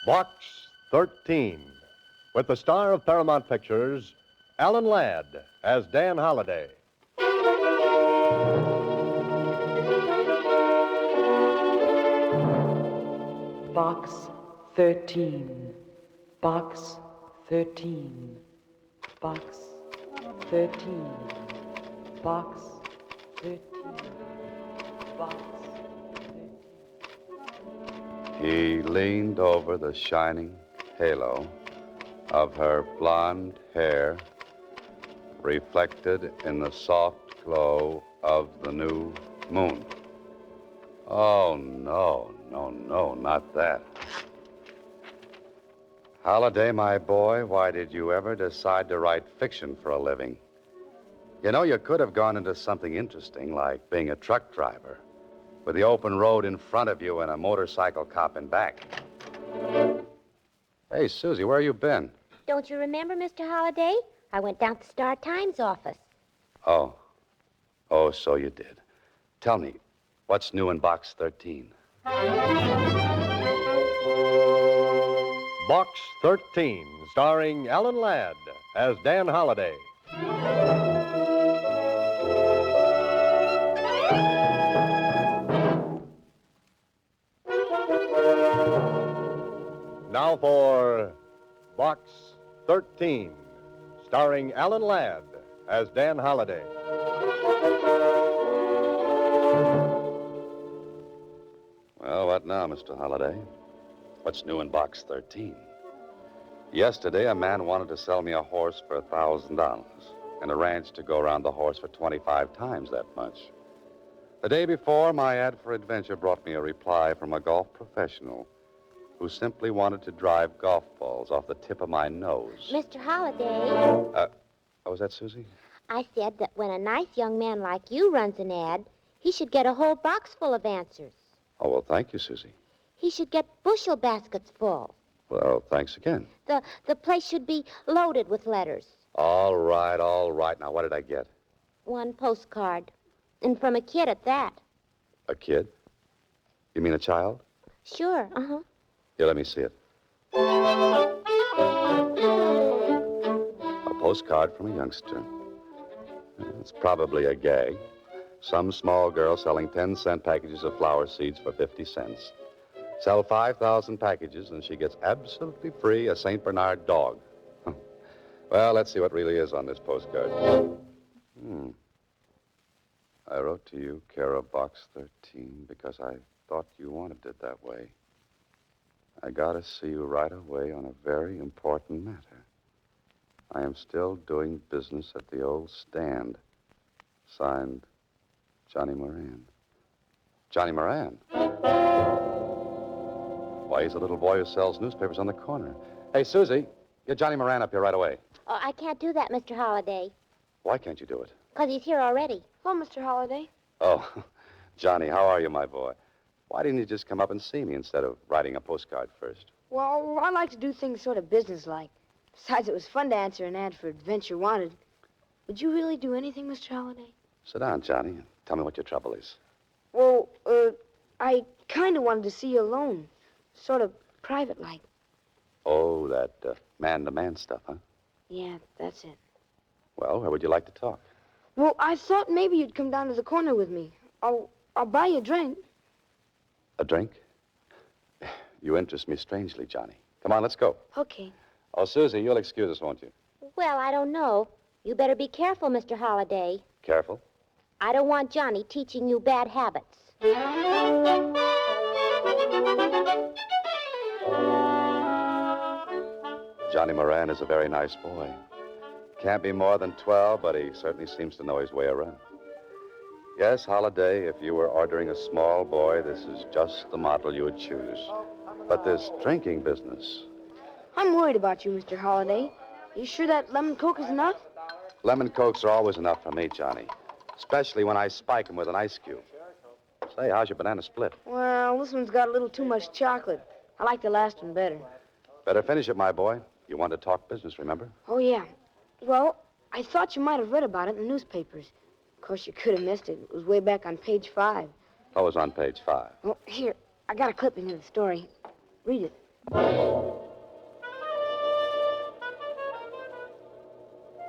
Box 13, with the star of Paramount Pictures, Alan Ladd, as Dan Holliday. Box 13. Box 13. Box 13. Box 13. Box 13. He leaned over the shining halo of her blonde hair, reflected in the soft glow of the new moon. Oh, no, not that. Holliday, my boy, why did you ever decide to write fiction for a living? You know, you could have gone into something interesting, like being a truck driver, with the open road in front of you and a motorcycle cop in back. Hey, Susie, where you been? Don't you remember, Mr. Holliday? I went down to Star Times office. Oh, so you did. Tell me, what's new in Box 13? Box 13, starring Alan Ladd as Dan Holliday. Now for Box 13, starring Alan Ladd as Dan Holliday. Well, what now, Mr. Holliday? What's new in Box 13? Yesterday, a man wanted to sell me a horse for $1,000 and a ranch to go around the horse for 25 times that much. The day before, my ad for adventure brought me a reply from a golf professional who simply wanted to drive golf balls off the tip of my nose. Mr. Holliday, Was that Susie? I said that when a nice young man like you runs an ad, he should get a whole box full of answers. Oh, well, thank you, Susie. He should get bushel baskets full. Well, thanks again. The place should be loaded with letters. All right. Now, what did I get? One postcard. And from a kid at that. A kid? You mean a child? Sure, uh-huh. Here, let me see it. A postcard from a youngster. It's probably a gag. Some small girl selling 10-cent packages of flower seeds for 50 cents. Sell 5,000 packages, and she gets absolutely free a St. Bernard dog. Well, let's see what really is on this postcard. I wrote to you, care of Box 13, because I thought you wanted it that way. I gotta see you right away on a very important matter. I am still doing business at the old stand. Signed, Johnny Moran. Johnny Moran? Why, he's a little boy who sells newspapers on the corner. Hey, Susie, get Johnny Moran up here right away. Oh, I can't do that, Mr. Holliday, Why can't you do it? because he's here already. Hello, Mr. Holliday. Oh, Johnny, how are you, my boy? Why didn't you just come up and see me instead of writing a postcard first? Well, I like to do things sort of businesslike. Besides, it was fun to answer an ad for Adventure Wanted. Would you really do anything, Mr. Holliday? Sit down, Johnny, and tell me what your trouble is. Well, I kind of wanted to see you alone. Sort of private-like. Oh, that man-to-man stuff, huh? Yeah, that's it. Well, where would you like to talk? Well, I thought maybe you'd come down to the corner with me. I'll buy you a drink. A drink? You interest me strangely, Johnny. Come on, let's go. Okay. Oh, Susie, you'll excuse us, won't you? Well, I don't know. You better be careful, Mr. Holliday. Careful. I don't want Johnny teaching you bad habits. Johnny Moran is a very nice boy. Can't be more than 12, but he certainly seems to know his way around. Yes, Holliday, if you were ordering a small boy, this is just the model you would choose. But this drinking business... I'm worried about you, Mr. Holliday. You sure that lemon Coke is enough? Lemon Cokes are always enough for me, Johnny. Especially when I spike them with an ice cube. Say, how's your banana split? Well, this one's got a little too much chocolate. I like the last one better. Better finish it, my boy. You want to talk business, remember? Oh, yeah. Well, I thought you might have read about it in the newspapers. Of course, you could have missed it. It was way back on page 5. Oh, it was on page 5. Well, here, I got a clipping of the story. Read it.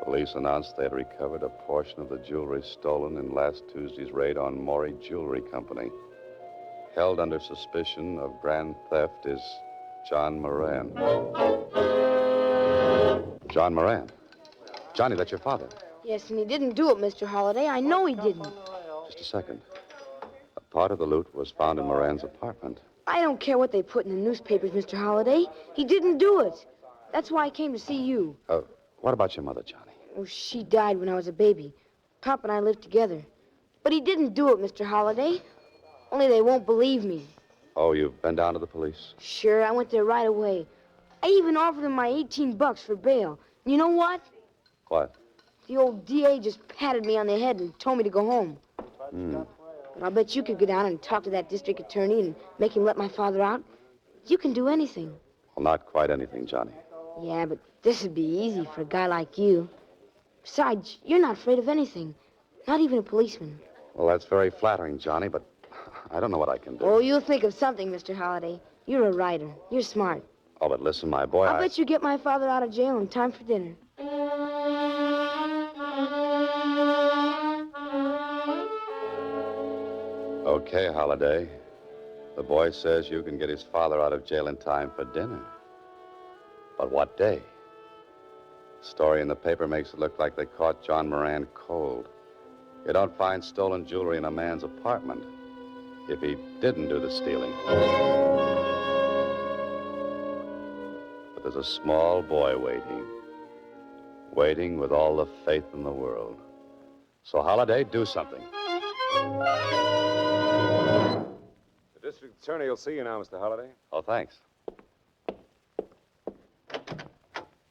Police announced they had recovered a portion of the jewelry stolen in last Tuesday's raid on Maury Jewelry Company. Held under suspicion of grand theft is John Moran. John Moran? Johnny, that's your father. Yes, and he didn't do it, Mr. Holliday. I know he didn't. Just a second. A part of the loot was found in Moran's apartment. I don't care what they put in the newspapers, Mr. Holliday. He didn't do it. That's why I came to see you. What about your mother, Johnny? Oh, she died when I was a baby. Pop and I lived together. But he didn't do it, Mr. Holliday. Only they won't believe me. Oh, you've been down to the police? Sure, I went there right away. I even offered them my $18 for bail. You know what? What? The old DA just patted me on the head and told me to go home. But I'll bet you could go down and talk to that district attorney and make him let my father out. You can do anything. Well, not quite anything, Johnny. Yeah, but this would be easy for a guy like you. Besides, you're not afraid of anything. Not even a policeman. Well, that's very flattering, Johnny, but I don't know what I can do. Oh, you'll think of something, Mr. Holliday. You're a writer. You're smart. Oh, but listen, my boy, I'll bet you get my father out of jail in time for dinner. Okay, Holliday. The boy says you can get his father out of jail in time for dinner. But what day? The story in the paper makes it look like they caught John Moran cold. You don't find stolen jewelry in a man's apartment if he didn't do the stealing. But there's a small boy waiting with all the faith in the world. So, Holliday, do something. The district attorney will see you now, Mr. Holliday. Oh, thanks.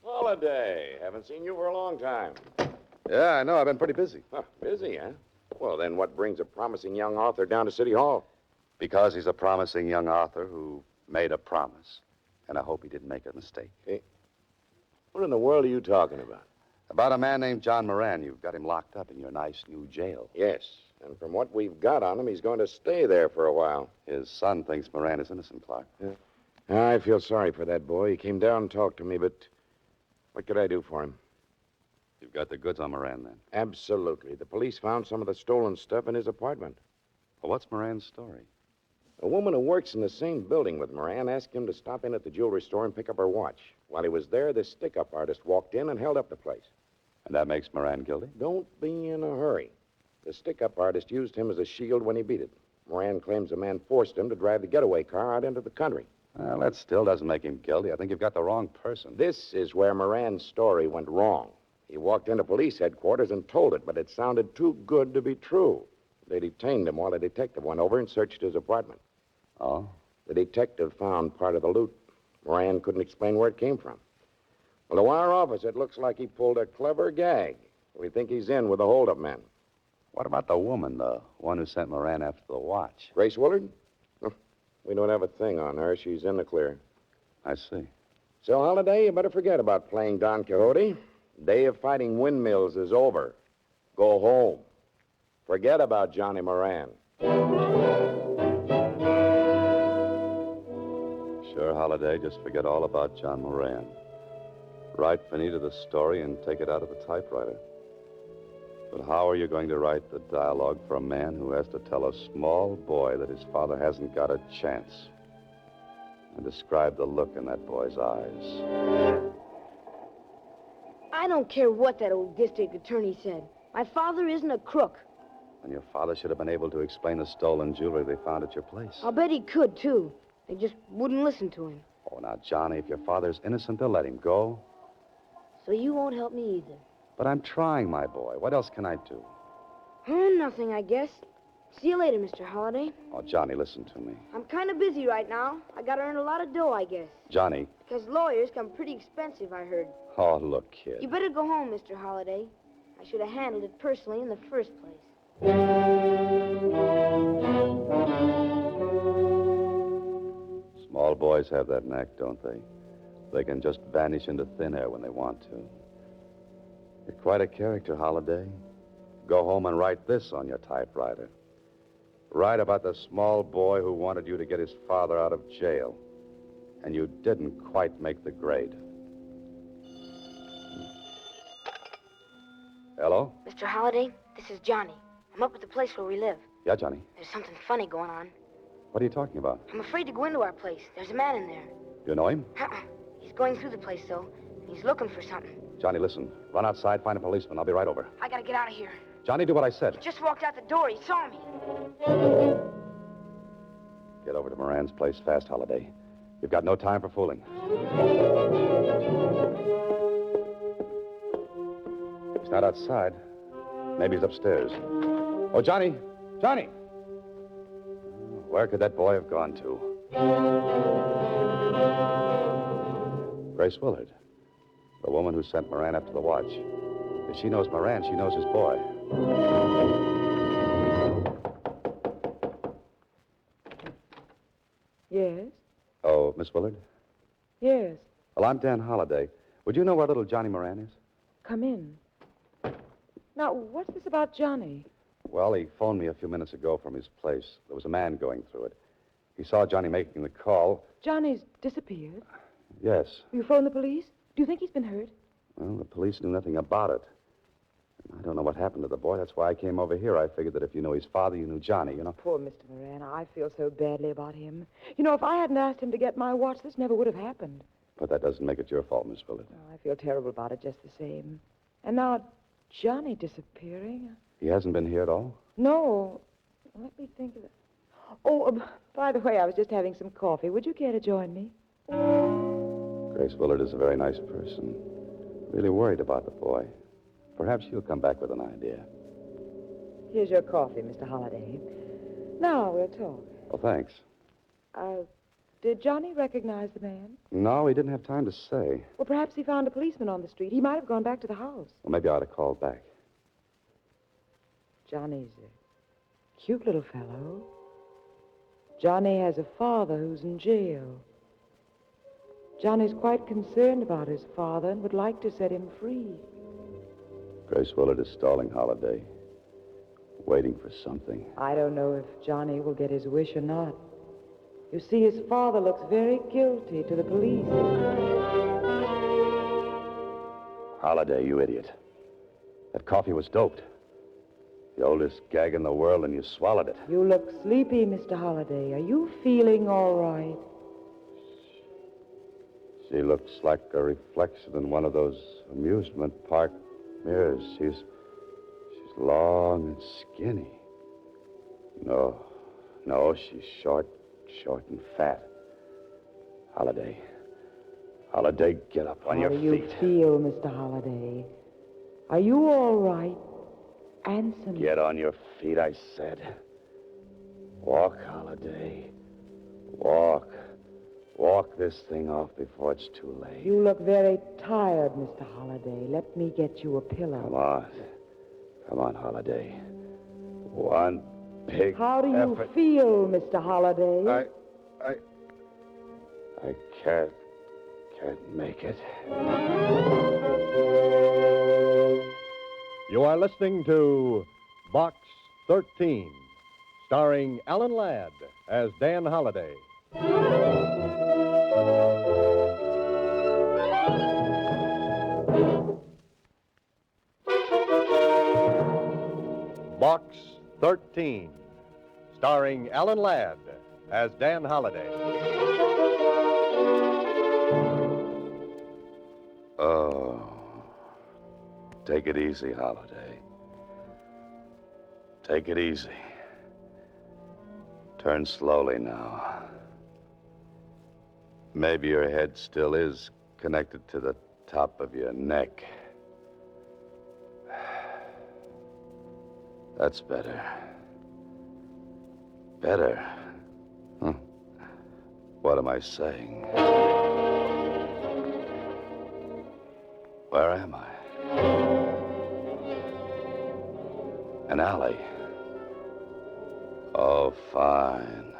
Holliday. Haven't seen you for a long time. Yeah, I know. I've been pretty busy. Huh, busy, huh? Well, then what brings a promising young author down to City Hall? Because he's a promising young author who made a promise. And I hope he didn't make a mistake. Hey, what in the world are you talking about? About a man named John Moran. You've got him locked up in your nice new jail. Yes, and from what we've got on him, he's going to stay there for a while. His son thinks Moran is innocent, Clark. I feel sorry for that boy. He came down and talked to me, but what could I do for him? You've got the goods on Moran, then. Absolutely. The police found some of the stolen stuff in his apartment. Well, what's Moran's story? A woman who works in the same building with Moran asked him to stop in at the jewelry store and pick up her watch. While he was there, this stick-up artist walked in and held up the place. And that makes Moran guilty? Don't be in a hurry. The stick-up artist used him as a shield when he beat it. Moran claims a man forced him to drive the getaway car out into the country. Well, that still doesn't make him guilty. I think you've got the wrong person. This is where Moran's story went wrong. He walked into police headquarters and told it, but it sounded too good to be true. They detained him while a detective went over and searched his apartment. Oh? The detective found part of the loot. Moran couldn't explain where it came from. Well, to our office, it looks like he pulled a clever gag. We think he's in with the holdup men. What about the woman, the one who sent Moran after the watch? Grace Willard? We don't have a thing on her. She's in the clear. I see. So, Holliday, you better forget about playing Don Quixote. Day of fighting windmills is over. Go home. Forget about Johnny Moran. Sure, Holliday. Just forget all about John Moran. Write Finita the story and take it out of the typewriter. But how are you going to write the dialogue for a man who has to tell a small boy that his father hasn't got a chance? And describe the look in that boy's eyes. I don't care what that old district attorney said. My father isn't a crook. And your father should have been able to explain the stolen jewelry they found at your place. I'll bet he could, too. They just wouldn't listen to him. Oh, now, Johnny, if your father's innocent, they'll let him go. So you won't help me either. But I'm trying, my boy. What else can I do? Oh, nothing, I guess. See you later, Mr. Holliday. Oh, Johnny, listen to me. I'm kind of busy right now. I gotta earn a lot of dough, I guess. Johnny. Because lawyers come pretty expensive, I heard. Oh, look, kid. You better go home, Mr. Holliday. I should have handled it personally in the first place. Small boys have that knack, don't they? They can just vanish into thin air when they want to. You're quite a character, Holliday. Go home and write this on your typewriter. Write about the small boy who wanted you to get his father out of jail. and you didn't quite make the grade. Hello? Mr. Holliday, this is Johnny. I'm up at the place where we live. Yeah, Johnny. There's something funny going on. What are you talking about? I'm afraid to go into our place. There's a man in there. Do you know him? He's going through the place, though. He's looking for something. Johnny, listen. Run outside, find a policeman. I'll be right over. I gotta get out of here. Johnny, do what I said. He just walked out the door. He saw me. Get over to Moran's place fast, Holliday. You've got no time for fooling. He's not outside. Maybe he's upstairs. Oh, Johnny! Johnny! Where could that boy have gone to? Grace Willard, the woman who sent Moran up to the watch. If she knows Moran, she knows his boy. Yes? Oh, Miss Willard? Yes. Well, I'm Dan Holliday. Would you know where little Johnny Moran is? Come in. Now, what's this about Johnny? Well, he phoned me a few minutes ago from his place. There was a man going through it. He saw Johnny making the call. Johnny's disappeared. Yes. Will you phone the police? Do you think he's been hurt? Well, the police knew nothing about it. I don't know what happened to the boy. That's why I came over here. I figured that if you knew his father, you knew Johnny, you know. Poor Mr. Moran. I feel so badly about him. You know, if I hadn't asked him to get my watch, this never would have happened. But that doesn't make it your fault, Miss Willard. Oh, I feel terrible about it just the same. And now, Johnny disappearing. He hasn't been here at all? No. Let me think of it. Oh, by the way, I was just having some coffee. Would you care to join me? Grace Willard is a very nice person. Really worried about the boy. Perhaps she'll come back with an idea. Here's your coffee, Mr. Holliday. Now we'll talk. Well, thanks. Did Johnny recognize the man? No, he didn't have time to say. Well, perhaps he found a policeman on the street. He might have gone back to the house. Well, maybe I ought to call back. Johnny's a cute little fellow. Johnny has a father who's in jail. Johnny's quite concerned about his father and would like to set him free. Grace Willard is stalling Holliday, waiting for something. I don't know if Johnny will get his wish or not. You see, his father looks very guilty to the police. Holliday, you idiot. That coffee was doped. The oldest gag in the world, and you swallowed it. You look sleepy, Mr. Holliday. Are you feeling all right? She looks like a reflection in one of those amusement park mirrors. She's long and skinny. No, she's short and fat. Holliday, get up on your feet. How do you feel, Mr. Holliday? Are you all right? Answer me. Get on your feet, I said. Walk, Holliday. Walk. Walk this thing off before it's too late. You look very tired, Mr. Holliday. Let me get you a pillow. Come on, Holliday. One big How do you effort. feel, Mr. Holliday? I can't make it. You are listening to Box 13, starring Alan Ladd as Dan Holliday. Box 13, starring Alan Ladd as Dan Holliday. Oh, take it easy, Holliday. Take it easy. Turn slowly now. Maybe your head still is connected to the top of your neck. That's better. Better? Huh. What am I saying? Where am I? An alley. Oh, fine.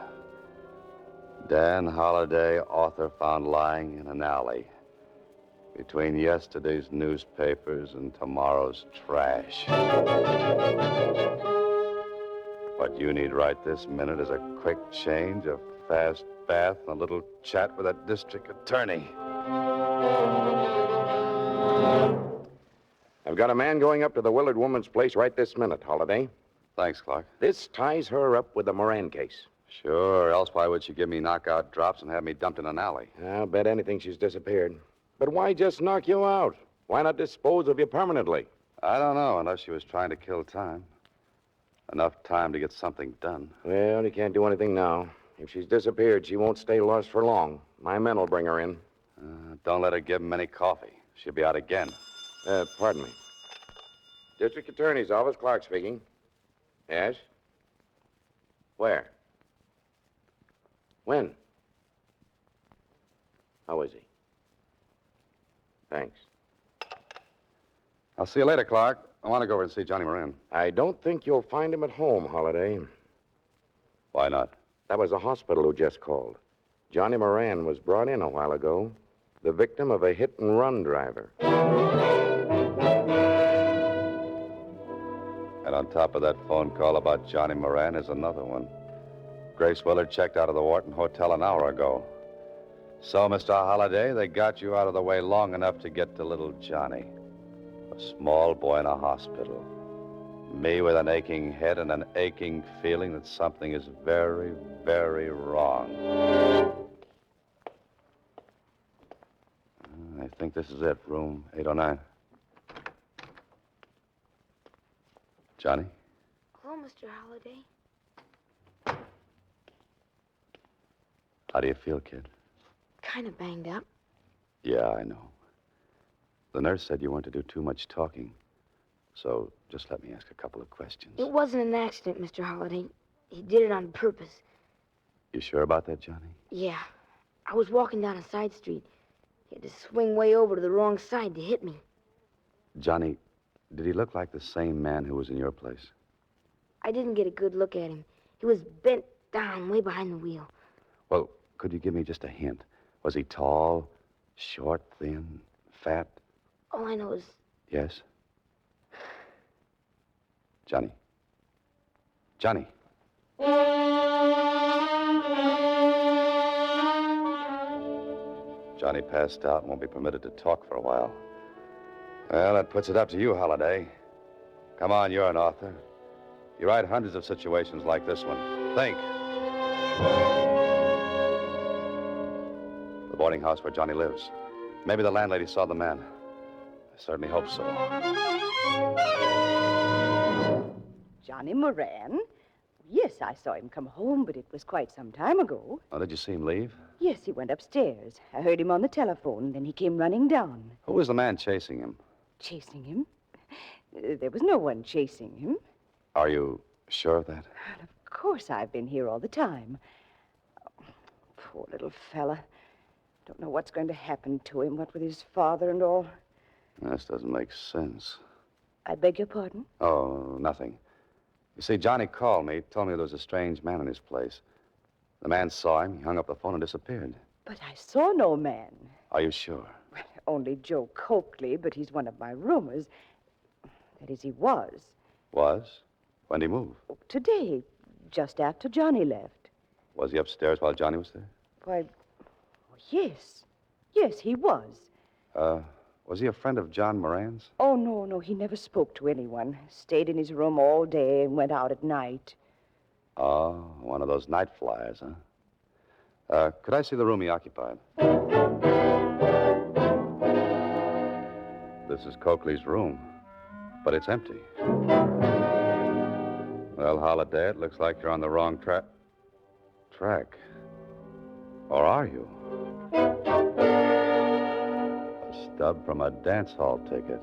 Dan Holliday, author, found lying in an alley between yesterday's newspapers and tomorrow's trash. What you need right this minute is a quick change, a fast bath and a little chat with that district attorney. I've got a man going up to the Willard woman's place right this minute, Holliday. Thanks, Clark. This ties her up with the Moran case. Sure, else why would she give me knockout drops and have me dumped in an alley? I'll bet anything she's disappeared. But why just knock you out? Why not dispose of you permanently? I don't know, unless she was trying to kill time. Enough time to get something done. Well, you can't do anything now. If she's disappeared, she won't stay lost for long. My men will bring her in. Don't let her give him any coffee. She'll be out again. Pardon me. District Attorney's Office, Clark speaking. Yes? Where? When? How is he? Thanks. I'll see you later, Clark. I want to go over and see Johnny Moran. I don't think you'll find him at home, Holliday. Why not? That was the hospital who just called. Johnny Moran was brought in a while ago, the victim of a hit-and-run driver. And on top of that phone call about Johnny Moran is another one. Grace Willard checked out of the Wharton Hotel an hour ago. So, Mr. Holliday, they got you out of the way long enough to get to little Johnny. A small boy in a hospital. Me with an aching head and an aching feeling that something is very, very wrong. I think this is it, room 809. Johnny? Hello, Mr. Holliday. How do you feel, kid? Kind of banged up. Yeah, I know. The nurse said you weren't to do too much talking. So just let me ask a couple of questions. It wasn't an accident, Mr. Holliday. He did it on purpose. You sure about that, Johnny? Yeah. I was walking down a side street. He had to swing way over to the wrong side to hit me. Johnny, did he look like the same man who was in your place? I didn't get a good look at him. He was bent down way behind the wheel. Well, could you give me just a hint? Was he tall, short, thin, fat? All I know is Yes? Johnny? Johnny? Johnny passed out and won't be permitted to talk for a while. Well, that puts it up to you, Holliday. Come on, you're an author. You write hundreds of situations like this one. Think. The boarding house where Johnny lives. Maybe the landlady saw the man. I certainly hope so. Johnny Moran? Yes, I saw him come home, but it was quite some time ago. Oh, did you see him leave? Yes, he went upstairs. I heard him on the telephone, then he came running down. Who was the man chasing him? Chasing him? There was no one chasing him. Are you sure of that? Well, of course I've been here all the time. Oh, poor little fella. Don't know what's going to happen to him, what with his father and all. This doesn't make sense. I beg your pardon? Oh, nothing. You see, Johnny called me, told me there was a strange man in his place. The man saw him, he hung up the phone and disappeared. But I saw no man. Are you sure? Well, only Joe Coakley, but he's one of my roomers. That is, he was. Was? When did he move? Today, just after Johnny left. Was he upstairs while Johnny was there? Why, yes. Yes, he was. Was he a friend of John Moran's? Oh, no, he never spoke to anyone. Stayed in his room all day and went out at night. Oh, one of those night flyers, huh? Could I see the room he occupied? This is Coakley's room, but it's empty. Well, Holliday, it looks like you're on the wrong track. Or are you? A stub from a dance hall ticket.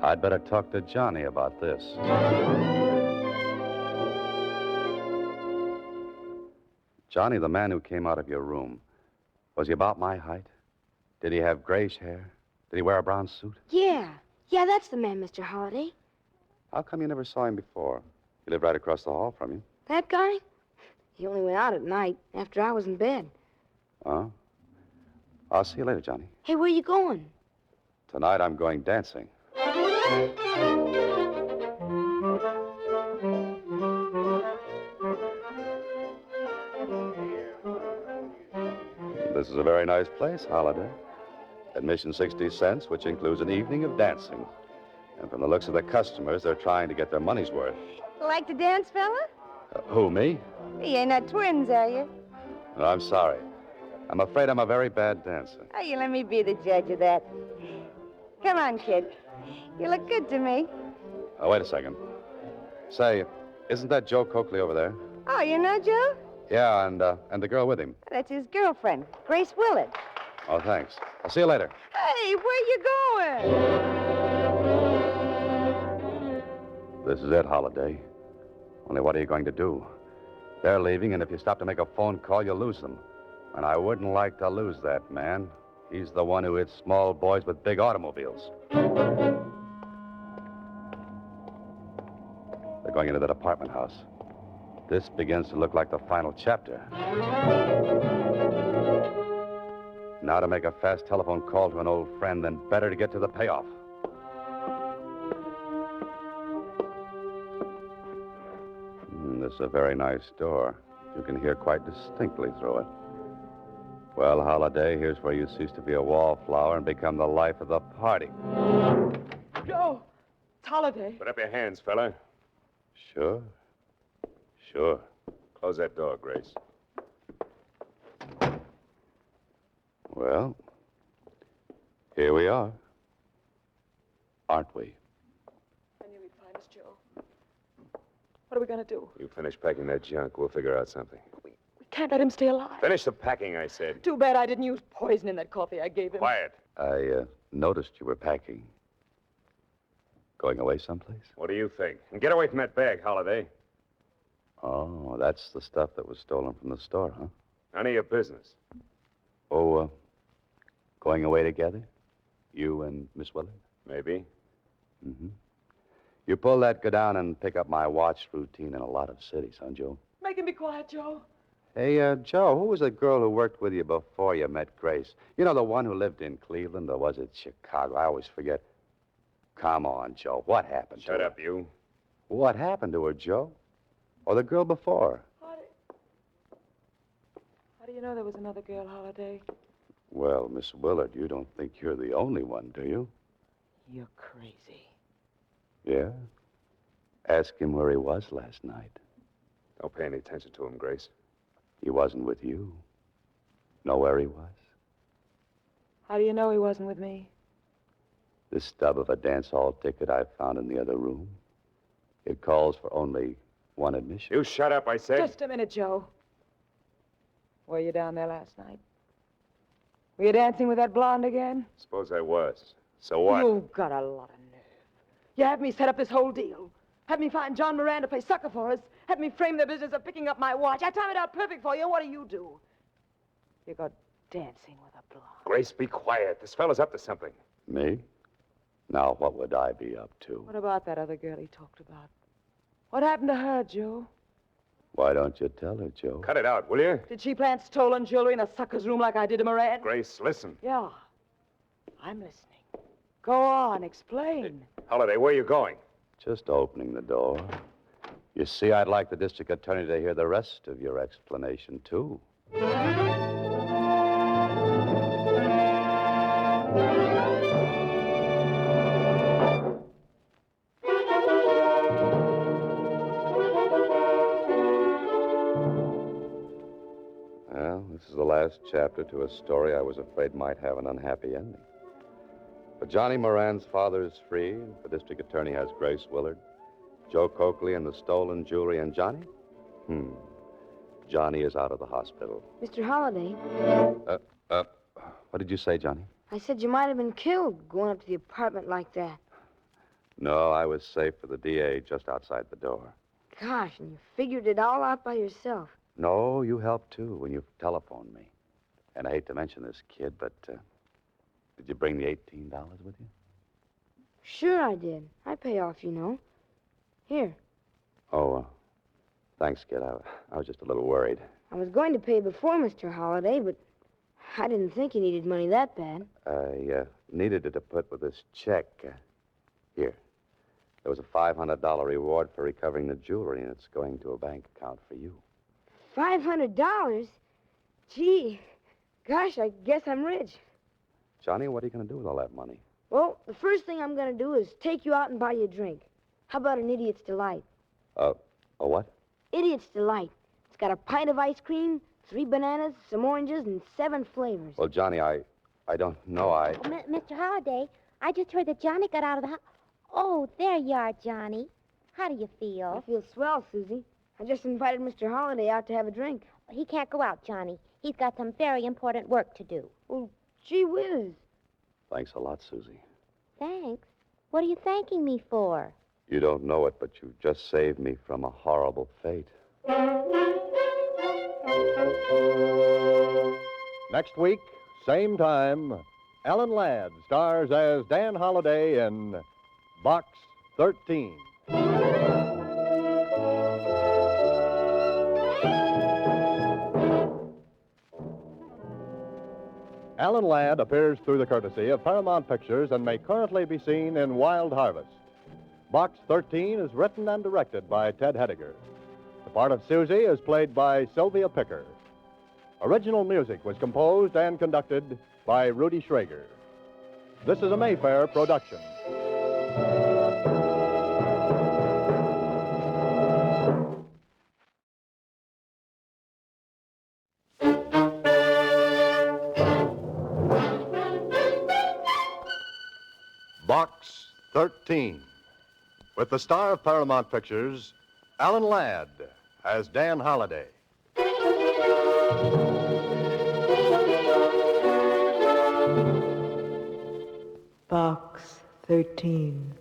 I'd better talk to Johnny about this. Johnny, the man who came out of your room, was he about my height? Did he have grayish hair? Did he wear a brown suit? Yeah, that's the man, Mr. Holliday. How come you never saw him before? He lived right across the hall from you. That guy? He only went out at night after I was in bed. Oh? I'll see you later, Johnny. Hey, where you going? Tonight I'm going dancing. This is a very nice place, Holliday. Admission 60 cents, which includes an evening of dancing. And from the looks of the customers, they're trying to get their money's worth. Like to dance, fella? Who, me? You ain't not twins, are you? No, I'm sorry. I'm afraid I'm a very bad dancer. Oh, you let me be the judge of that. Come on, kid. You look good to me. Oh, wait a second. Say, isn't that Joe Coakley over there? Oh, you know Joe? Yeah, and the girl with him. That's his girlfriend, Grace Willard. Oh, thanks. I'll see you later. Hey, where you going? This is it, Holliday. Only what are you going to do? They're leaving, and if you stop to make a phone call, you'll lose them. And I wouldn't like to lose that man. He's the one who hits small boys with big automobiles. They're going into that apartment house. This begins to look like the final chapter. Now to make a fast telephone call to an old friend, then better to get to the payoff. This is a very nice door. You can hear quite distinctly through it. Well, Holliday, here's where you cease to be a wallflower and become the life of the party. Joe, it's Holliday. Put up your hands, fella. Sure. Sure. Close that door, Grace. Well, here we are. Aren't we? I knew he'd find us, Joe. What are we going to do? You finish packing that junk. We'll figure out something. We can't let him stay alive. Finish the packing, I said. Too bad I didn't use poison in that coffee I gave him. Quiet. I noticed you were packing. Going away someplace? What do you think? And get away from that bag, Holliday. Oh, that's the stuff that was stolen from the store, huh? None of your business. Oh, going away together? You and Miss Willard? Maybe. Mm-hmm. You pull that, go down and pick up my watch routine in a lot of cities, huh, Joe? Make him be quiet, Joe. Hey, Joe, who was the girl who worked with you before you met Grace? You know, the one who lived in Cleveland, or was it Chicago? I always forget. Come on, Joe. What happened to her? Shut up, you. What happened to her, Joe? Or the girl before? How do you know there was another girl, Holliday? Well, Miss Willard, you don't think you're the only one, do you? You're crazy. Yeah? Ask him where he was last night. Don't pay any attention to him, Grace. He wasn't with you. Know where he was? How do you know he wasn't with me? The stub of a dance hall ticket I found in the other room. It calls for only one admission. You shut up, I said. Just a minute, Joe. Were you down there last night? Were you dancing with that blonde again? Suppose I was. So what? You've got a lot of nerve. You had me set up this whole deal. Had me find John Moran to play sucker for us. Had me frame the business of picking up my watch. I timed it out perfect for you. What do? You go dancing with a blonde. Grace, be quiet. This fella's up to something. Me? Now, what would I be up to? What about that other girl he talked about? What happened to her, Joe? Why don't you tell her, Joe? Cut it out, will you? Did she plant stolen jewelry in a sucker's room like I did to Moran? Grace, listen. Yeah. I'm listening. Go on, explain. Holliday, where are you going? Just opening the door. You see, I'd like the district attorney to hear the rest of your explanation, too. Well, this is the last chapter to a story I was afraid might have an unhappy ending. But Johnny Moran's father is free. The district attorney has Grace Willard. Joe Coakley and the stolen jewelry. And Johnny? Johnny is out of the hospital. Mr. Holliday, What did you say, Johnny? I said you might have been killed going up to the apartment like that. No, I was safe with the DA just outside the door. Gosh, and you figured it all out by yourself. No, you helped, too, when you telephoned me. And I hate to mention this, kid, but did you bring the $18 with you? Sure I did. I pay off, you know. Here. Oh, thanks, kid. I was just a little worried. I was going to pay before, Mr. Holliday, but I didn't think you needed money that bad. I needed it to put with this check. Here. There was a $500 reward for recovering the jewelry, and it's going to a bank account for you. $500? Gee, Gosh, I guess I'm rich. Johnny, what are you going to do with all that money? Well, the first thing I'm going to do is take you out and buy you a drink. How about an Idiot's Delight? A what? Idiot's Delight. It's got a pint of ice cream, 3 bananas, some oranges, and 7 flavors. Well, Johnny, I don't know. Mr. Holliday, I just heard that Johnny got out of the house. Oh, there you are, Johnny. How do you I feel? feel swell, Susie. I just invited Mr. Holliday out to have a drink. He can't go out, Johnny. He's got some very important work to do. Well, gee whiz. Thanks a lot, Susie. Thanks. What are you thanking me for? You don't know it, but you just saved me from a horrible fate. Next week, same time, Alan Ladd stars as Dan Holliday in Box 13. Alan Ladd appears through the courtesy of Paramount Pictures and may currently be seen in Wild Harvest. Box 13 is written and directed by Ted Hediger. The part of Susie is played by Sylvia Picker. Original music was composed and conducted by Rudy Schrager. This is a Mayfair production. Box 13, with the star of Paramount Pictures, Alan Ladd, as Dan Holliday. Box 13.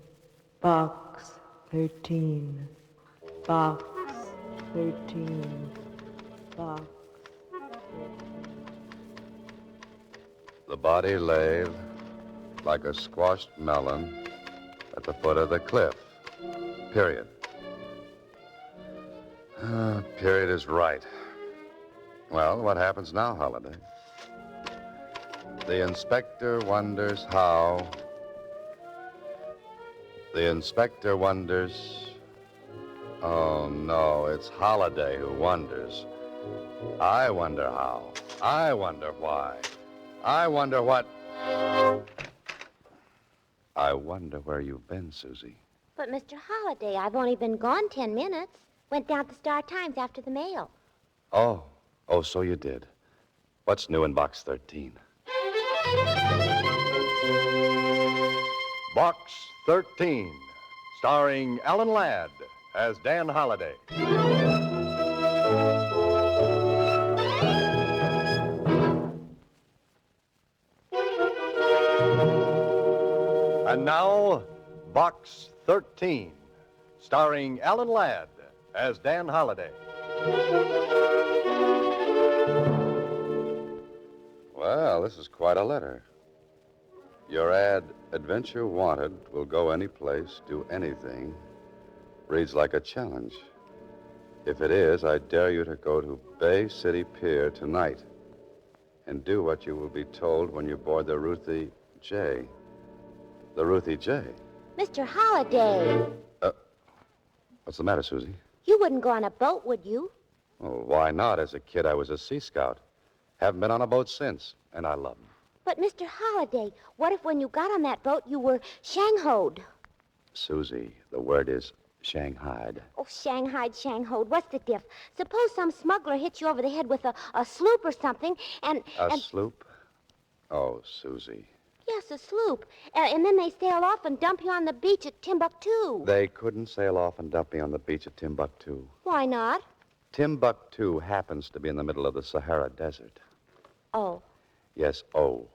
Box 13. Box 13. Box. The body lay like a squashed melon at the foot of the cliff. Period. Period is right. Well, what happens now, Holliday? The inspector wonders how. The inspector wonders. Oh, no, it's Holliday who wonders. I wonder how. I wonder why. I wonder what. I wonder where you've been, Susie. But, Mr. Holliday, I've only been gone 10 minutes. Went down to the Star-Times after the mail. Oh, so you did. What's new in Box 13? Box 13, starring Alan Ladd as Dan Holliday. And now, Box 13, starring Alan Ladd as Dan Holliday. Well, this is quite a letter. Your ad, Adventure Wanted, will go any place, do anything, reads like a challenge. If it is, I dare you to go to Bay City Pier tonight and do what you will be told when you board the Ruthie J. The Ruthie J. Mr. Holliday, What's the matter, Susie? you wouldn't go on a boat, would you? Oh, why not? As a kid, I was a Sea Scout. Haven't been on a boat since, and I love them. But, Mr. Holliday, what if when you got on that boat you were Shanghaied? Susie, the word is Shanghaied. Oh, Shanghaied. What's the diff? Suppose some smuggler hits you over the head with a sloop or something, and... A sloop? Oh, Susie. Yes, a sloop. And then they sail off and dump you on the beach at Timbuktu. They couldn't sail off and dump me on the beach at Timbuktu. Why not? Timbuktu happens to be in the middle of the Sahara Desert. Oh, Yes, oh.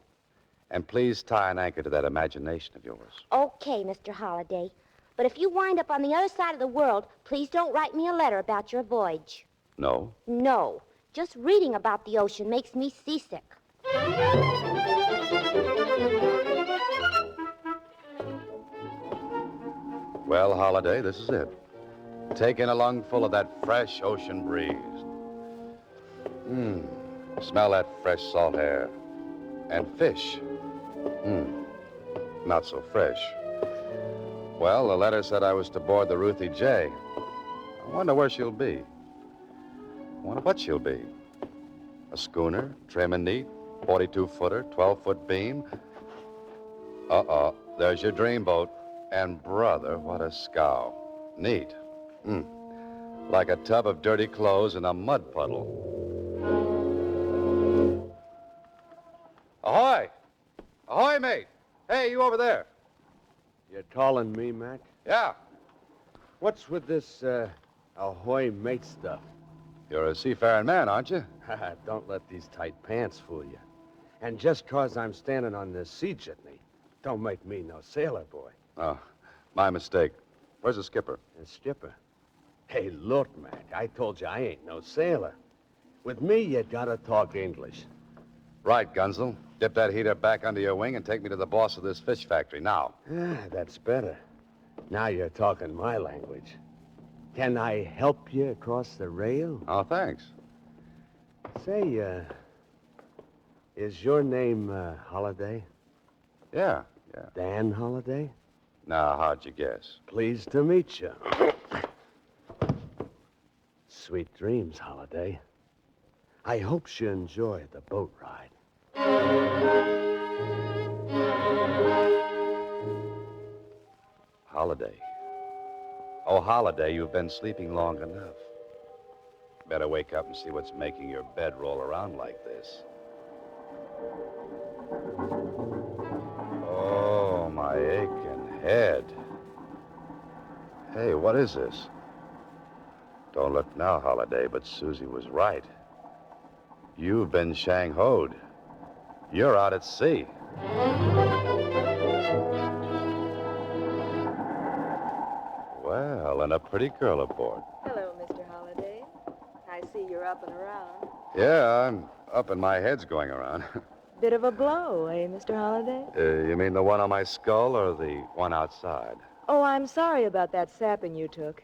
And please tie an anchor to that imagination of yours. okay, Mr. Holliday. But if you wind up on the other side of the world, please don't write me a letter about your voyage. No? No. Just reading about the ocean makes me seasick. Well, Holliday, this is it. Take in a lungful of that fresh ocean breeze. Smell that fresh salt air. And fish. Not so fresh. Well, the letter said I was to board the Ruthie J. I wonder where she'll be. I wonder what she'll be. A schooner, trim and neat, 42-footer, 12-foot beam. Uh-oh, there's your dreamboat. And, brother, what a scow. Neat. Like a tub of dirty clothes in a mud puddle. Ahoy! Ahoy, mate! Hey, you over there. You're calling me, Mac? Yeah. What's with this, ahoy mate stuff? You're a seafaring man, aren't you? Don't let these tight pants fool you. And just 'cause I'm standing on this sea jitney, don't make me no sailor boy. Oh, my mistake. Where's the skipper? And skipper. Hey, look, Mac, I told you I ain't no sailor. With me, you gotta talk English. Right, Gunzel. Dip that heater back under your wing and take me to the boss of this fish factory now. That's better. Now you're talking my language. Can I help you across the rail? Oh, thanks. Say, is your name, Holliday? Yeah. Dan Holliday? Now, how'd you guess? Pleased to meet you. Sweet dreams, Holliday. I hope you enjoy the boat ride. Holiday. Oh, Holiday, you've been sleeping long enough. Better wake up and see what's making your bed roll around like this. Oh, my aching head. Hey, what is this? Don't look now, Holiday, but Susie was right. You've been Shanghaied. You're out at sea. Well, and a pretty girl aboard. Hello, Mr. Holliday. I see you're up and around. Yeah, I'm up and my head's going around. Bit of a blow, eh, Mr. Holliday? You mean the one on my skull or the one outside? Oh, I'm sorry about that sapping you took.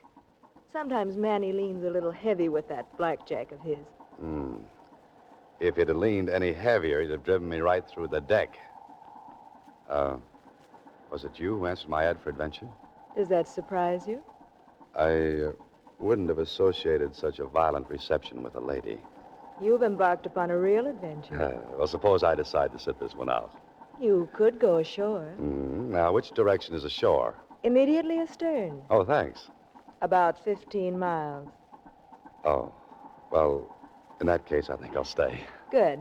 Sometimes Manny leans a little heavy with that blackjack of his. If he'd have leaned any heavier, he'd have driven me right through the deck. Was it you who answered my ad for adventure? Does that surprise you? I wouldn't have associated such a violent reception with a lady. You've embarked upon a real adventure. Well, suppose I decide to sit this one out. You could go ashore. Now, which direction is ashore? Immediately astern. Oh, thanks. About 15 miles. Oh, well, in that case, I think I'll stay. Good.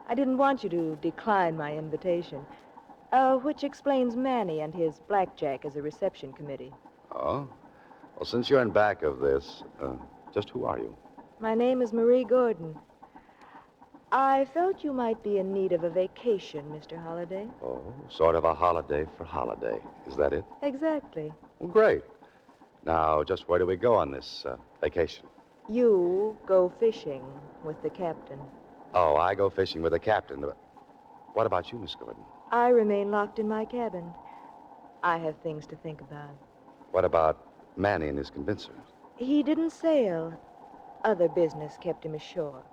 I didn't want you to decline my invitation. Which explains Manny and his blackjack as a reception committee. Oh? Well, since you're in back of this, just who are you? My name is Marie Gordon. I felt you might be in need of a vacation, Mr. Holliday. Oh, sort of a holiday for Holiday. Is that it? Exactly. Well, great. Now, just where do we go on this vacation? You go fishing with the captain. Oh, I go fishing with the captain. What about you, Miss Gordon? I remain locked in my cabin. I have things to think about. What about Manny and his convincer? He didn't sail. Other business kept him ashore.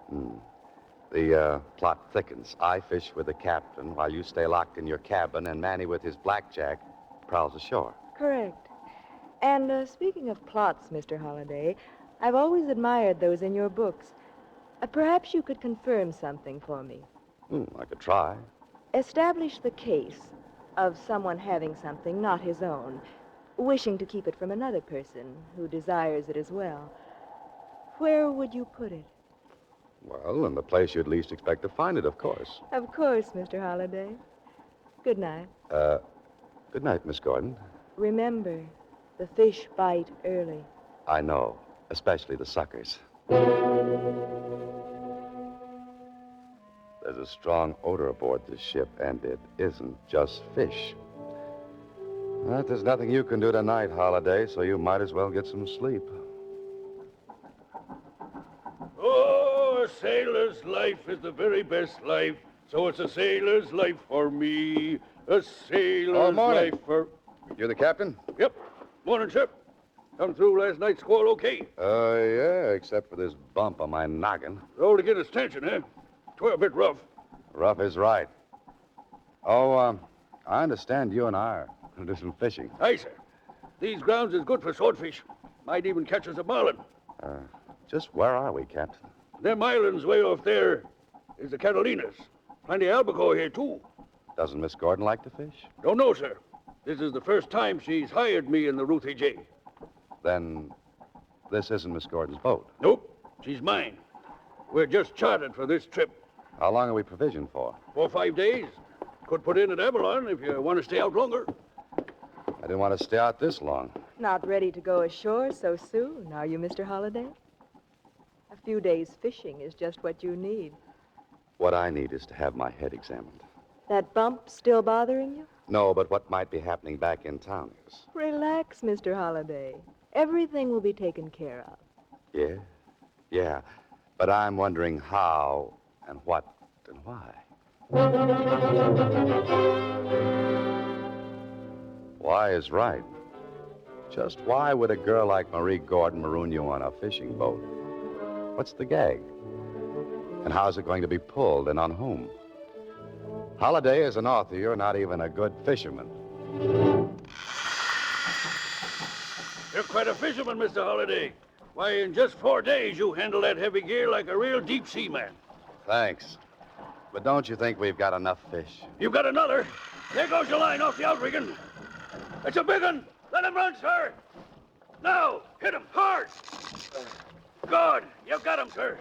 The plot thickens. I fish with the captain while you stay locked in your cabin, and Manny with his blackjack prowls ashore. Correct. And speaking of plots, Mr. Holliday, I've always admired those in your books. Perhaps you could confirm something for me. I could try. Establish the case of someone having something not his own, wishing to keep it from another person who desires it as well. Where would you put it? Well, in the place you'd least expect to find it, of course. Of course, Mr. Holliday. Good night. Good night, Miss Gordon. Remember, the fish bite early. I know, especially the suckers. There's a strong odor aboard this ship, and it isn't just fish. But there's nothing you can do tonight, Holiday, so you might as well get some sleep. Oh, a sailor's life is the very best life. So it's a sailor's life for me. A sailor's morning. life for... You the captain? Yep. Morning, sir. Come through last night's squall okay? Yeah, except for this bump on my noggin. Rolled against tension, eh? 'Twere a bit rough. Rough is right. Oh, I understand you and I are going to do some fishing. Aye, sir. These grounds is good for swordfish. Might even catch us a marlin. Just where are we, Captain? Them islands way off there is the Carolinas. Plenty of albacore here, too. Doesn't Miss Gordon like to fish? Don't know, sir. This is the first time she's hired me in the Ruthie J. Then this isn't Miss Gordon's boat. Nope, she's mine. We're just chartered for this trip. How long are we provisioned for? 4 or 5 days. Could put in at Avalon if you want to stay out longer. I didn't want to stay out this long. Not ready to go ashore so soon, are you, Mr. Holliday? A few days fishing is just what you need. What I need is to have my head examined. That bump still bothering you? No, but what might be happening back in town is. Relax, Mr. Holliday. Everything will be taken care of. Yeah. But I'm wondering how and what and why. Why is right. Just why would a girl like Marie Gordon maroon you on a fishing boat? What's the gag? And how's it going to be pulled, and on whom? Holliday is an author. You're not even a good fisherman. You're quite a fisherman, Mr. Holliday. Why, in just 4 days, you handle that heavy gear like a real deep-sea man. Thanks. But don't you think we've got enough fish? You've got another. There goes your line off the outrigging. It's a big one. Let him run, sir. Now, hit him hard. Good. You got him, sir.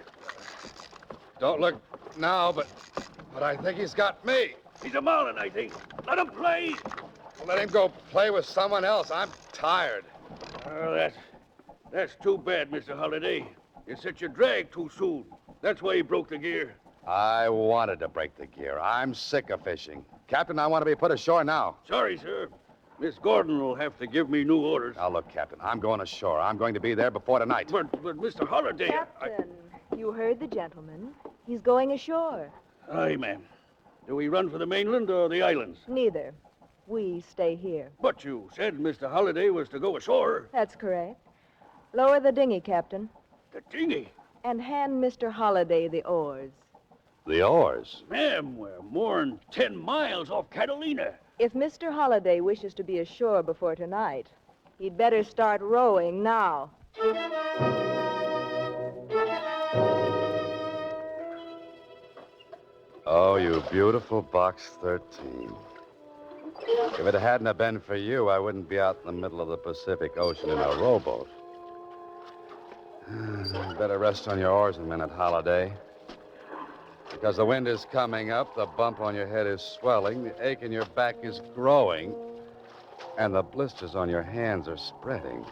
Don't look now, but I think he's got me. He's a marlin, I think. Let him play. Let him go play with someone else. I'm tired. Oh, that's too bad, Mr. Holliday. You set your drag too soon. That's why you broke the gear. I wanted to break the gear. I'm sick of fishing. Captain, I want to be put ashore now. Sorry, sir. Miss Gordon will have to give me new orders. Now, look, Captain, I'm going ashore. I'm going to be there before tonight. But Mr. Holliday... Captain, you heard the gentleman. He's going ashore. Aye, ma'am. Do we run for the mainland or the islands? Neither. We stay here. But you said Mr. Holliday was to go ashore. That's correct. Lower the dinghy, Captain, The dinghy? and hand Mr. Holliday the oars. The oars? Ma'am, we're more than 10 miles off Catalina. If Mr. Holliday wishes to be ashore before tonight, he'd better start rowing now. Oh, you beautiful Box 13. If it hadn't have been for you, I wouldn't be out in the middle of the Pacific Ocean in a rowboat. Better rest on your oars a minute, Holliday. Because the wind is coming up, the bump on your head is swelling, the ache in your back is growing, and the blisters on your hands are spreading.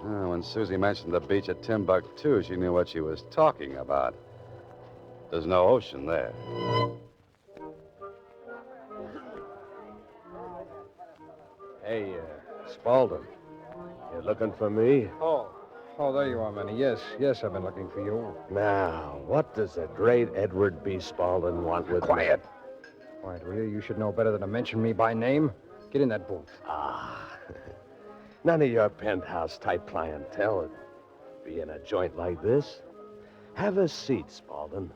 When Susie mentioned the beach at Timbuktu, she knew what she was talking about. There's no ocean there. Hey, Spaulding. You looking for me? Oh, there you are, Manny. Yes, I've been looking for you. Now, what does the great Edward B. Spaulding want with Quiet. me? Quiet, will you? You should know better than to mention me by name. Get in that booth. None of your penthouse-type clientele would be in a joint like this. Have a seat, Spaulding.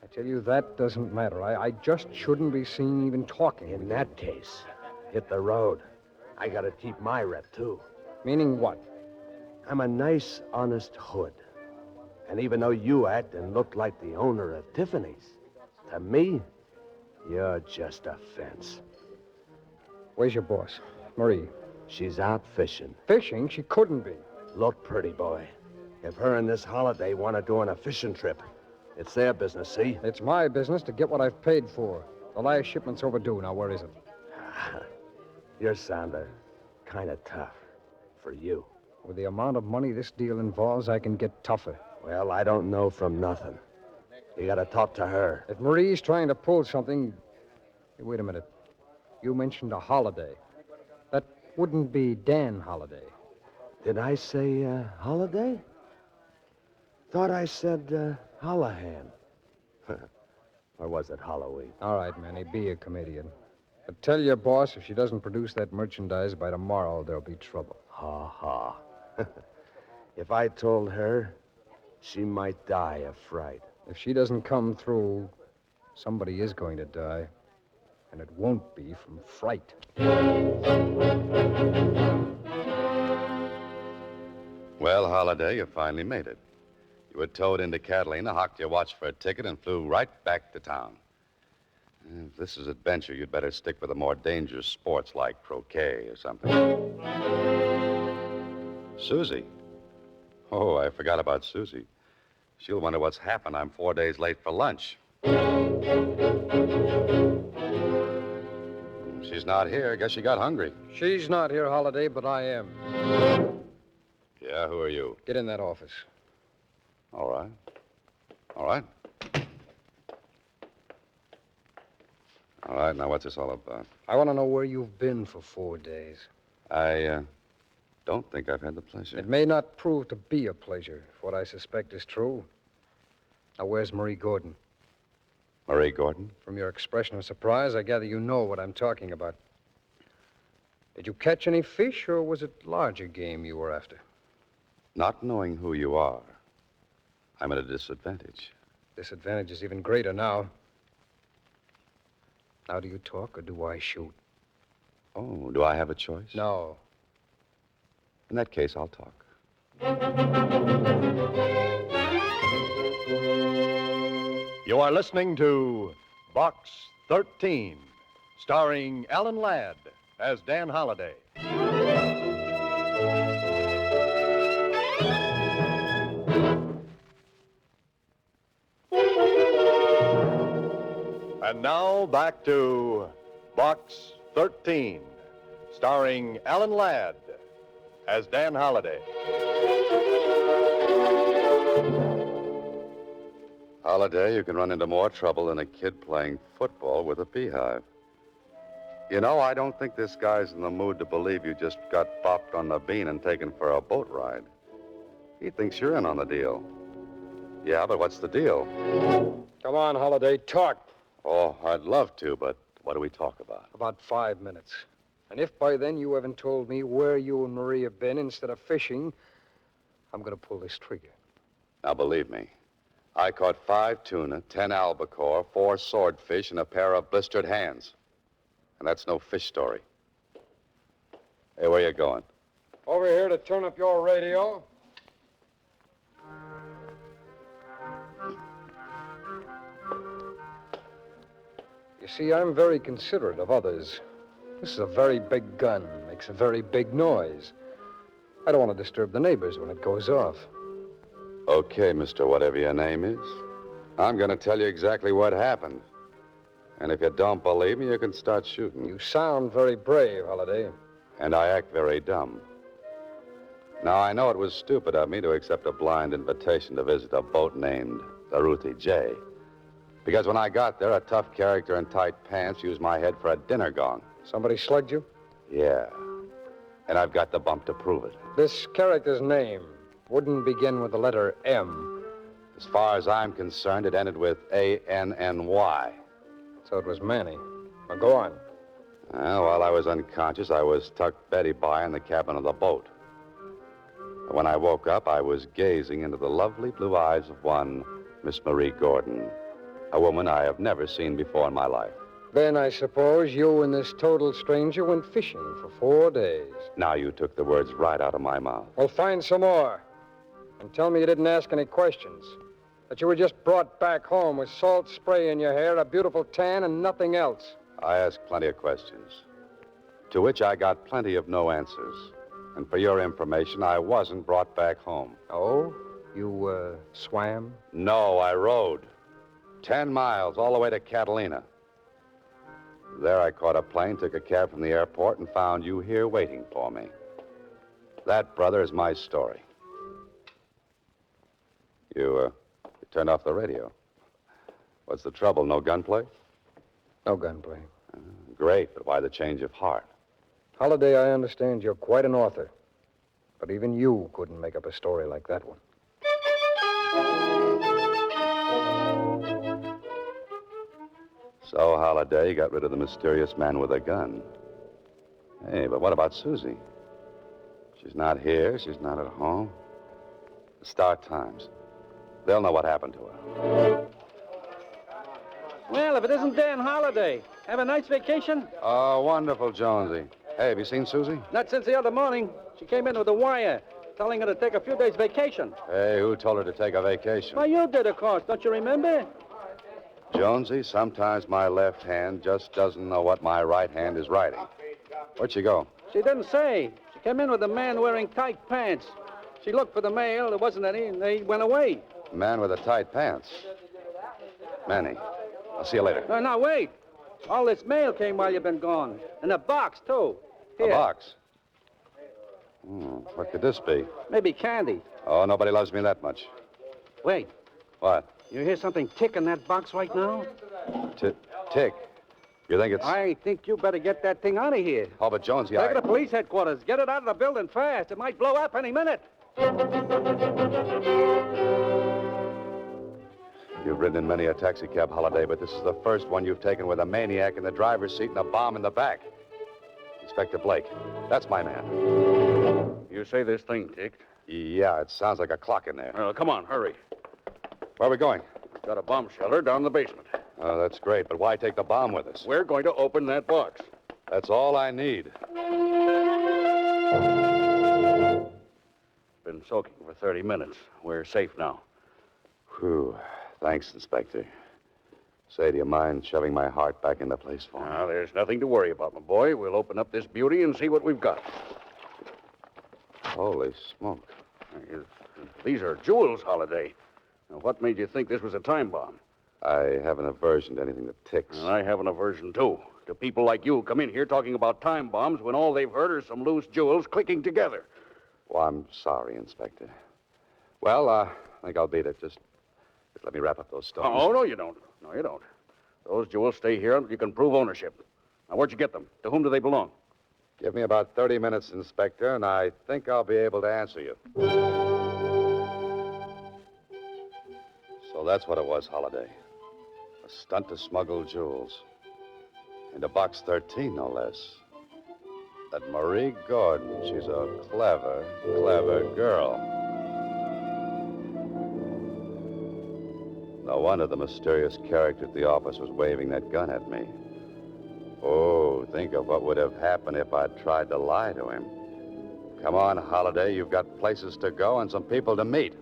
I tell you, that doesn't matter. I just shouldn't be seen even talking. In that case, hit the road. I gotta keep my rep, too. Meaning what? I'm a nice, honest hood. And even though you act and look like the owner of Tiffany's, to me, you're just a fence. Where's your boss? Marie. She's out fishing. Fishing? She couldn't be. Look, pretty boy. If her and this Holiday want to go on a fishing trip, it's their business, see? It's my business to get what I've paid for. The last shipment's overdue. Now, where is it? You're sounding kind of tough for you. With the amount of money this deal involves, I can get tougher. Well, I don't know from nothing. You got to talk to her. If Marie's trying to pull something... Hey, wait a minute. You mentioned a Holiday. That wouldn't be Dan Holliday. Did I say Holiday? Thought I said Hollahan. Or was it Halloween? All right, Manny, be a comedian. But tell your boss if she doesn't produce that merchandise by tomorrow, there'll be trouble. Ha. If I told her, she might die of fright. If she doesn't come through, somebody is going to die. And it won't be from fright. Well, Holliday, you finally made it. You were towed into Catalina, hocked your watch for a ticket, and flew right back to town. If this is adventure, you'd better stick with the more dangerous sports like croquet or something. Susie. Oh, I forgot about Susie. She'll wonder what's happened. I'm 4 days late for lunch. She's not here. Guess she got hungry. She's not here, Holliday, but I am. Yeah, who are you? Get in that office. All right. All right. All right, now what's this all about? I want to know where you've been for 4 days. I don't think I've had the pleasure. It may not prove to be a pleasure if what I suspect is true. Now, where's Marie Gordon? Marie Gordon? From your expression of surprise, I gather you know what I'm talking about. Did you catch any fish, or was it larger game you were after? Not knowing who you are, I'm at a disadvantage. Disadvantage is even greater now. Now, do you talk, or do I shoot? Oh, do I have a choice? No. In that case, I'll talk. You are listening to Box 13, starring Alan Ladd as Dan Holliday. And now back to Box 13, starring Alan Ladd as Dan Holliday. Holliday, you can run into more trouble than a kid playing football with a beehive. You know, I don't think this guy's in the mood to believe you just got bopped on the bean and taken for a boat ride. He thinks you're in on the deal. Yeah, but what's the deal? Come on, Holliday, talk. Oh, I'd love to, but what do we talk about? About 5 minutes. And if by then you haven't told me where you and Marie have been instead of fishing, I'm going to pull this trigger. Now, believe me, I caught 5 tuna, 10 albacore, 4 swordfish, and a pair of blistered hands. And that's no fish story. Hey, where you going? Over here to turn up your radio. You see, I'm very considerate of others. This is a very big gun, makes a very big noise. I don't want to disturb the neighbors when it goes off. Okay, Mr. Whatever your name is. I'm going to tell you exactly what happened. And if you don't believe me, you can start shooting. You sound very brave, Holliday. And I act very dumb. Now, I know it was stupid of me to accept a blind invitation to visit a boat named the Ruthie J. Because when I got there, a tough character in tight pants used my head for a dinner gong. Somebody slugged you? Yeah. And I've got the bump to prove it. This character's name wouldn't begin with the letter M. As far as I'm concerned, it ended with A-N-N-Y. So it was Manny. Well, go on. Well, while I was unconscious, I was tucked Betty by in the cabin of the boat. When I woke up, I was gazing into the lovely blue eyes of one Miss Marie Gordon, a woman I have never seen before in my life. Then I suppose you and this total stranger went fishing for 4 days. Now you took the words right out of my mouth. Well, find some more. And tell me you didn't ask any questions. That you were just brought back home with salt spray in your hair, a beautiful tan, and nothing else. I asked plenty of questions, to which I got plenty of no answers. And for your information, I wasn't brought back home. Oh? You, swam? No, I rode. 10 miles all the way to Catalina. There I caught a plane, took a cab from the airport, and found you here waiting for me. That, brother, is my story. You turned off the radio. What's the trouble? No gunplay? No gunplay. Great, but why the change of heart? Holliday, I understand you're quite an author. But even you couldn't make up a story like that one. So, Holliday got rid of the mysterious man with a gun. Hey, but what about Susie? She's not here. She's not at home. The Star Times. They'll know what happened to her. Well, if it isn't Dan Holliday. Have a nice vacation? Oh, wonderful, Jonesy. Hey, have you seen Susie? Not since the other morning. She came in with a wire telling her to take a few days vacation. Hey, who told her to take a vacation? Well, you did, of course. Don't you remember? Jonesy, sometimes my left hand just doesn't know what my right hand is writing. Where'd she go? She didn't say. She came in with a man wearing tight pants. She looked for the mail. There wasn't any, and they went away. Man with the tight pants. Manny, I'll see you later. No, wait. All this mail came while you've been gone. And a box, too. Here. A box? What could this be? Maybe candy. Oh, nobody loves me that much. Wait. What? You hear something tick in that box right now? Tick. You think it's... I think you better get that thing out of here. Oh, but Jonesy, Take it to police headquarters. Get it out of the building fast. It might blow up any minute. You've ridden in many a taxicab, Holliday, but this is the first one you've taken with a maniac in the driver's seat and a bomb in the back. Inspector Blake. That's my man. You say this thing ticked? Yeah, it sounds like a clock in there. Well, come on, hurry. Where are we going? We've got a bomb shelter down in the basement. Oh, that's great, but why take the bomb with us? We're going to open that box. That's all I need. Been soaking for 30 minutes. We're safe now. Whew. Thanks, Inspector. Say, do you mind shoving my heart back into place for me? Now, there's nothing to worry about, my boy. We'll open up this beauty and see what we've got. Holy smoke. These are jewels, Holliday. Now, what made you think this was a time bomb? I have an aversion to anything that ticks. And I have an aversion, too, to people like you come in here talking about time bombs when all they've heard are some loose jewels clicking together. Well, I'm sorry, Inspector. Well, I think I'll beat it. Just let me wrap up those stones. Oh, no, you don't. No, you don't. Those jewels stay here until you can prove ownership. Now, where'd you get them? To whom do they belong? Give me about 30 minutes, Inspector, and I think I'll be able to answer you. So that's what it was, Holliday. A stunt to smuggle jewels. Into box 13, no less. That Marie Gordon, she's a clever, clever girl. No wonder the mysterious character at the office was waving that gun at me. Oh, think of what would have happened if I'd tried to lie to him. Come on, Holliday. You've got places to go and some people to meet.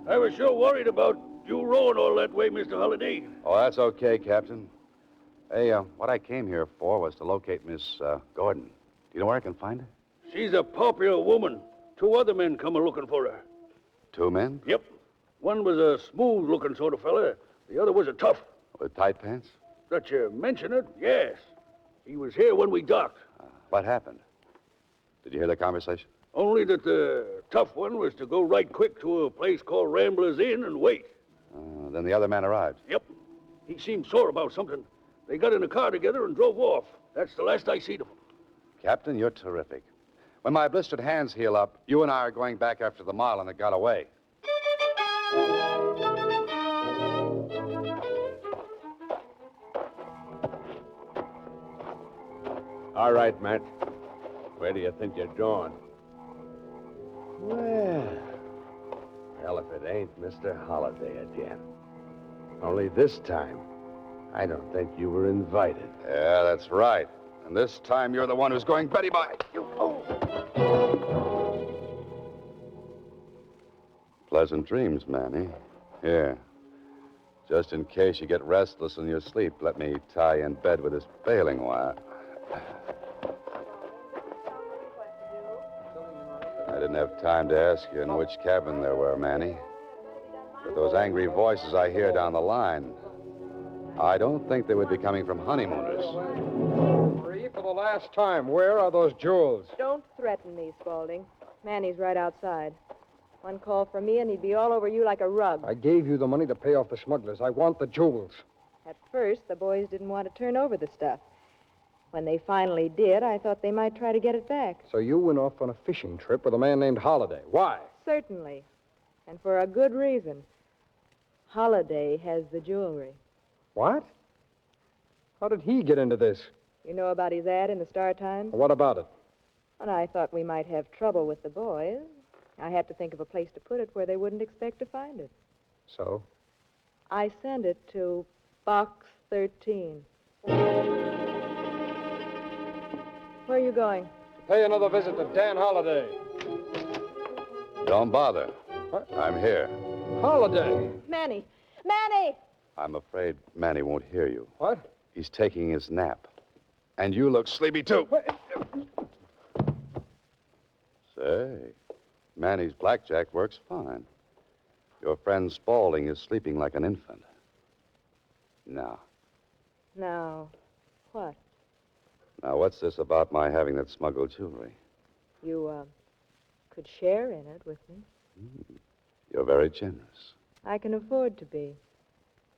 I was sure worried about you rowing all that way, Mr. Holliday. Oh, that's okay, Captain. Hey, what I came here for was to locate Miss Gordon. Do you know where I can find her? She's a popular woman. 2 other men come a-looking for her. 2 men? Yep. One was a smooth-looking sort of fella. The other was a tough. With tight pants? That you mention it, yes. He was here when we docked. What happened? Did you hear the conversation? Only that the tough one was to go right quick to a place called Rambler's Inn and wait. Then the other man arrived. Yep. He seemed sore about something. They got in a car together and drove off. That's the last I seen of them. Captain, you're terrific. When my blistered hands heal up, you and I are going back after the Marlin that got away. All right, Matt. Where do you think you're going? Well, if it ain't Mr. Holliday again. Only this time, I don't think you were invited. Yeah, that's right. And this time you're the one who's going Betty by. Pleasant dreams, Manny. Here. Just in case you get restless in your sleep, let me tie you in bed with this baling wire. I didn't have time to ask you in which cabin there were, Manny. But those angry voices I hear down the line, I don't think they would be coming from honeymooners. Marie, for the last time, where are those jewels? Don't threaten me, Spaulding. Manny's right outside. One call from me, and he'd be all over you like a rug. I gave you the money to pay off the smugglers. I want the jewels. At first, the boys didn't want to turn over the stuff. When they finally did, I thought they might try to get it back. So you went off on a fishing trip with a man named Holliday. Why? Certainly. And for a good reason. Holliday has the jewelry. What? How did he get into this? You know about his ad in the Star-Times? What about it? And I thought we might have trouble with the boys. I had to think of a place to put it where they wouldn't expect to find it. So? I sent it to Box 13. Where are you going? To pay another visit to Dan Holliday. Don't bother. I'm here. Holliday! Manny! Manny! I'm afraid Manny won't hear you. What? He's taking his nap. And you look sleepy, too. Say, Manny's blackjack works fine. Your friend Spaulding is sleeping like an infant. Now, What? now, what's this about my having that smuggled jewelry? You, could share in it with me. You're very generous. I can afford to be.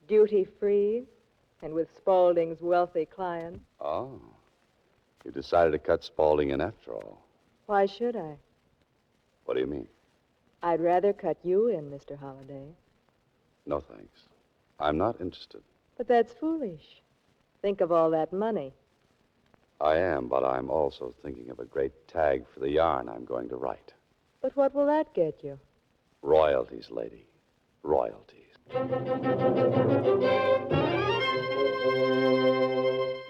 Duty-free, and with Spaulding's wealthy client. Oh. You decided to cut Spaulding in after all. Why should I? What do you mean? I'd rather cut you in, Mr. Holliday. No, thanks. I'm not interested. But that's foolish. Think of all that money. I am, but I'm also thinking of a great tag for the yarn I'm going to write. But what will that get you? Royalties, lady. Royalties.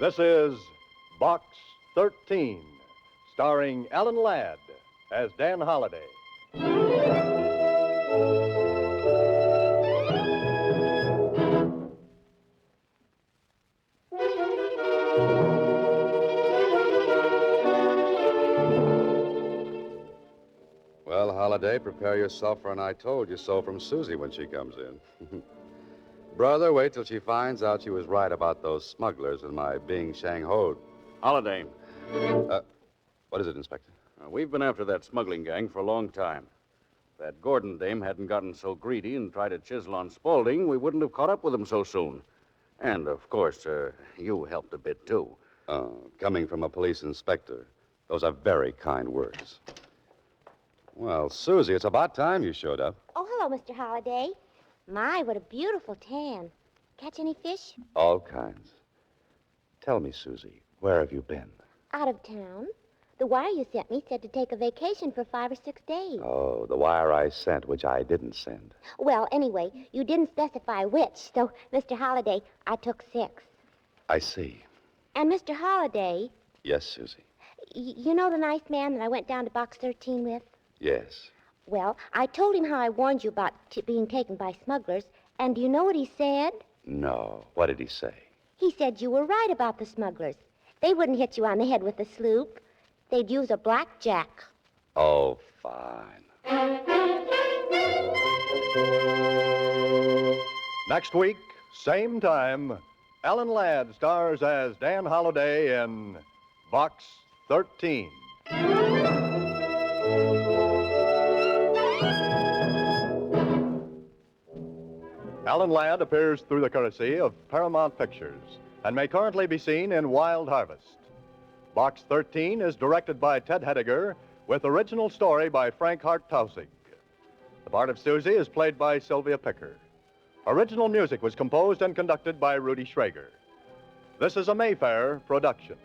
This is Box 13, starring Alan Ladd as Dan Holliday. Well, Holliday, prepare yourself for an I told you so from Susie when she comes in. Brother, wait till she finds out she was right about those smugglers and my being Shanghaied. Holliday, What is it, Inspector? we've been after that smuggling gang for a long time. If that Gordon dame hadn't gotten so greedy and tried to chisel on Spaulding, we wouldn't have caught up with him so soon. And, of course, you helped a bit, too. Coming from a police inspector. Those are very kind words. Well, Susie, it's about time you showed up. Oh, hello, Mr. Holliday. My, what a beautiful tan. Catch any fish? All kinds. Tell me, Susie, where have you been? Out of town. The wire you sent me said to take a vacation for 5 or 6 days. Oh, the wire I sent, which I didn't send. Well, anyway, you didn't specify which, so, Mr. Holliday, I took 6. I see. And, Mr. Holliday, Yes, Susie. you know the nice man that I went down to Box 13 with? Yes. Well, I told him how I warned you about being taken by smugglers, and do you know what he said? No. What did he say? He said you were right about the smugglers. They wouldn't hit you on the head with a sloop. They'd use a blackjack. Oh, fine. Next week, same time, Alan Ladd stars as Dan Holliday in Box 13. Alan Ladd appears through the courtesy of Paramount Pictures and may currently be seen in Wild Harvest. Box 13 is directed by Ted Hediger with original story by Frank Hart Tausig. The part of Susie is played by Sylvia Picker. Original music was composed and conducted by Rudy Schrager. This is a Mayfair production.